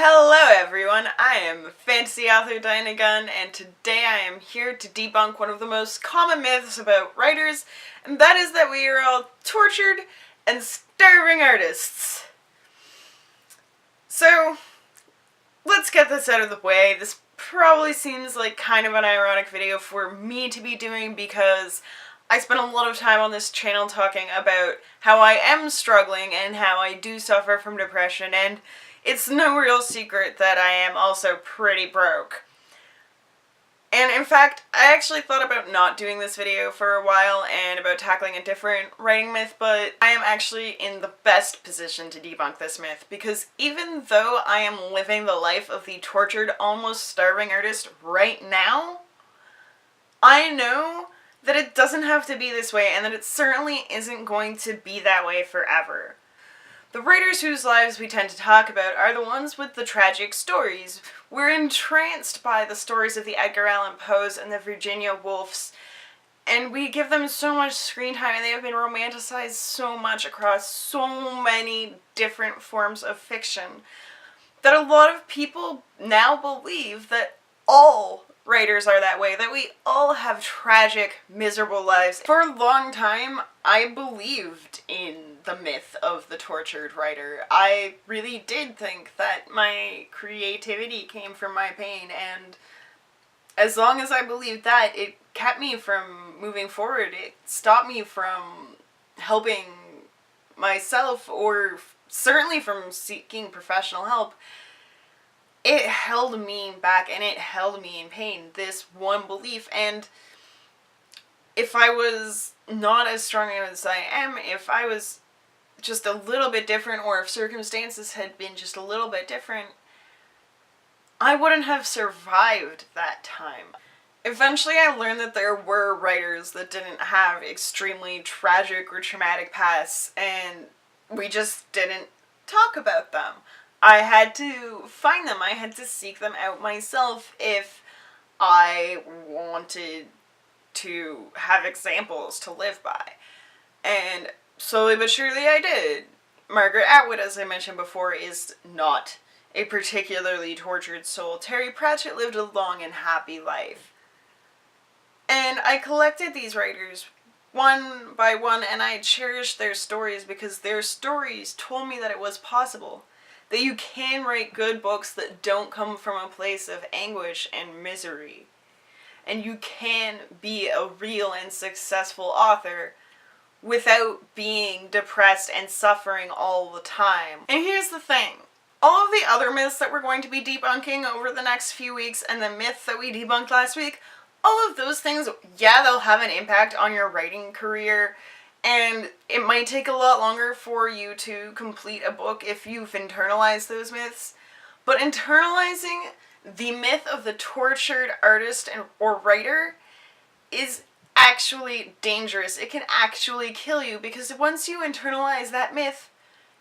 Hello everyone, I am fantasy author Dianna Gunn, and today I am here to debunk one of the most common myths about writers, and that is that we are all tortured and starving artists. So, let's get this out of the way. This probably seems like kind of an ironic video for me to be doing because I spent a lot of time on this channel talking about how I am struggling and how I do suffer from depression, and it's no real secret that I am also pretty broke. And in fact, I actually thought about not doing this video for a while and about tackling a different writing myth, but I am actually in the best position to debunk this myth, because even though I am living the life of the tortured, almost starving artist right now, I know that it doesn't have to be this way and that it certainly isn't going to be that way forever. The writers whose lives we tend to talk about are the ones with the tragic stories. We're entranced by the stories of the Edgar Allan Poes and the Virginia Woolfs, and we give them so much screen time, and they have been romanticized so much across so many different forms of fiction that a lot of people now believe that all writers are that way, that we all have tragic, miserable lives. For a long time, I believed in the myth of the tortured writer. I really did think that my creativity came from my pain, and as long as I believed that, it kept me from moving forward. It stopped me from helping myself, or certainly from seeking professional help. It held me back and it held me in pain, this one belief. And if I was not as strong as I am, if I was just a little bit different, or if circumstances had been just a little bit different, I wouldn't have survived that time. Eventually I learned that there were writers that didn't have extremely tragic or traumatic pasts, and we just didn't talk about them. I had to find them. I had to seek them out myself if I wanted to have examples to live by. And slowly but surely I did. Margaret Atwood, as I mentioned before, is not a particularly tortured soul. Terry Pratchett lived a long and happy life. And I collected these writers one by one, and I cherished their stories because their stories told me that it was possible. That you can write good books that don't come from a place of anguish and misery. And you can be a real and successful author without being depressed and suffering all the time. And here's the thing. All of the other myths that we're going to be debunking over the next few weeks, and the myth that we debunked last week, all of those things, yeah, they'll have an impact on your writing career, and it might take a lot longer for you to complete a book if you've internalized those myths. But internalizing the myth of the tortured artist or writer is actually dangerous. It can actually kill you, because once you internalize that myth,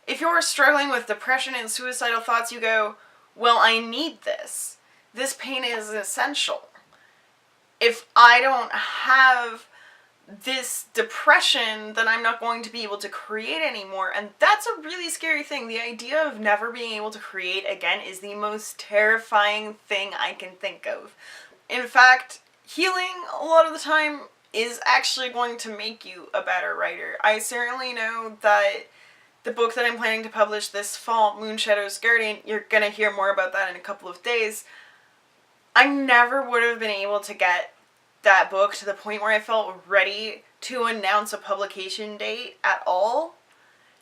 if you're struggling with depression and suicidal thoughts, you go, well, I need this. This pain is essential. If I don't have this depression, then I'm not going to be able to create anymore. And that's a really scary thing. The idea of never being able to create again is the most terrifying thing I can think of. In fact, healing a lot of the time is actually going to make you a better writer. I certainly know that the book that I'm planning to publish this fall, Moonshadow's Guardian, you're gonna hear more about that in a couple of days. I never would have been able to get that book to the point where I felt ready to announce a publication date at all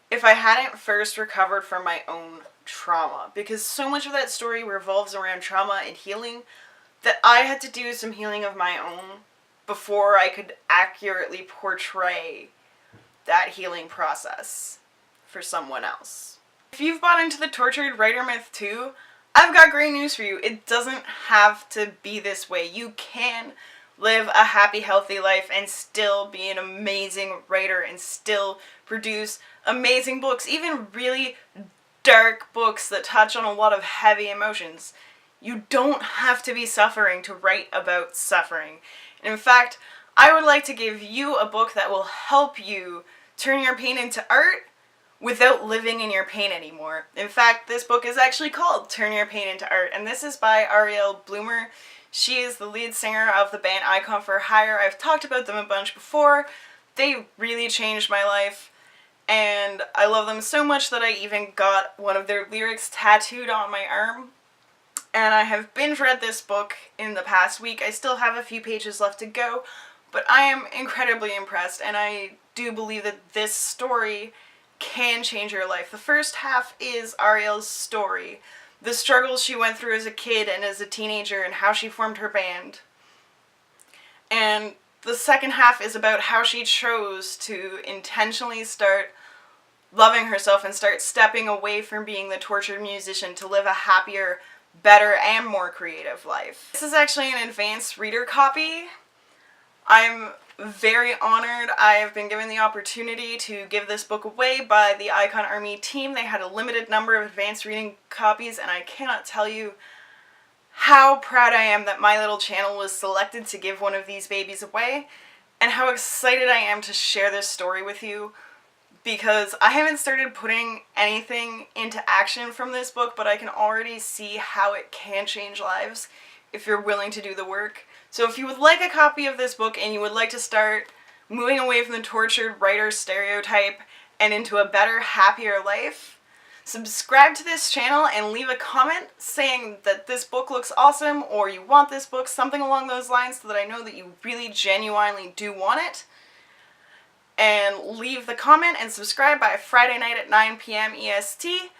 if I hadn't first recovered from my own trauma. Because so much of that story revolves around trauma and healing that I had to do some healing of my own before I could accurately portray that healing process for someone else. If you've bought into the tortured writer myth too, I've got great news for you. It doesn't have to be this way. You can live a happy, healthy life and still be an amazing writer and still produce amazing books, even really dark books that touch on a lot of heavy emotions. You don't have to be suffering to write about suffering. And in fact, I would like to give you a book that will help you turn your pain into art without living in your pain anymore. In fact, this book is actually called Turn Your Pain into Art, and this is by Ariel Bloomer. She is the lead singer of the band Icon for Hire. I've talked about them a bunch before. They really changed my life, and I love them so much that I even got one of their lyrics tattooed on my arm. And I have binge read this book in the past week. I still have a few pages left to go, but I am incredibly impressed, and I do believe that this story can change your life. The first half is Ariel's story, the struggles she went through as a kid and as a teenager, and how she formed her band. And the second half is about how she chose to intentionally start loving herself and start stepping away from being the tortured musician to live a happier, better, and more creative life. This is actually an advanced reader copy. I'm very honored. I have been given the opportunity to give this book away by the Icon Army team. They had a limited number of advanced reading copies, and I cannot tell you how proud I am that my little channel was selected to give one of these babies away, and how excited I am to share this story with you, because I haven't started putting anything into action from this book, but I can already see how it can change lives if you're willing to do the work. So if you would like a copy of this book and you would like to start moving away from the tortured writer stereotype and into a better, happier life, subscribe to this channel and leave a comment saying that this book looks awesome or you want this book, something along those lines, so that I know that you really genuinely do want it. And leave the comment and subscribe by Friday night at 9 p.m. EST.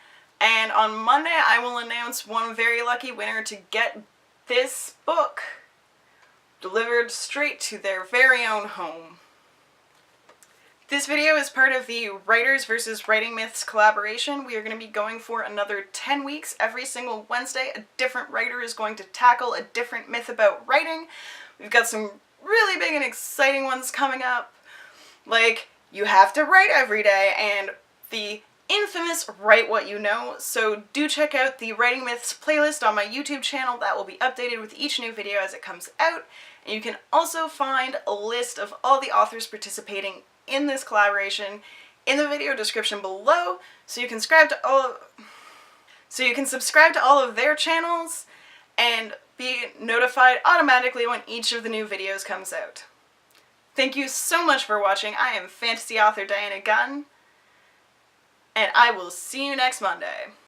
And on Monday I will announce one very lucky winner to get this book delivered straight to their very own home. This video is part of the Writers vs. Writing Myths collaboration. We are going to be going for another 10 weeks. Every single Wednesday, a different writer is going to tackle a different myth about writing. We've got some really big and exciting ones coming up, like you have to write every day, and the infamous Write What You Know. So do check out the Writing Myths playlist on my YouTube channel. That will be updated with each new video as it comes out. And you can also find a list of all the authors participating in this collaboration in the video description below, so you can subscribe to all of their channels and be notified automatically when each of the new videos comes out. Thank you so much for watching. I am fantasy author Dianna Gunn, and I will see you next Monday.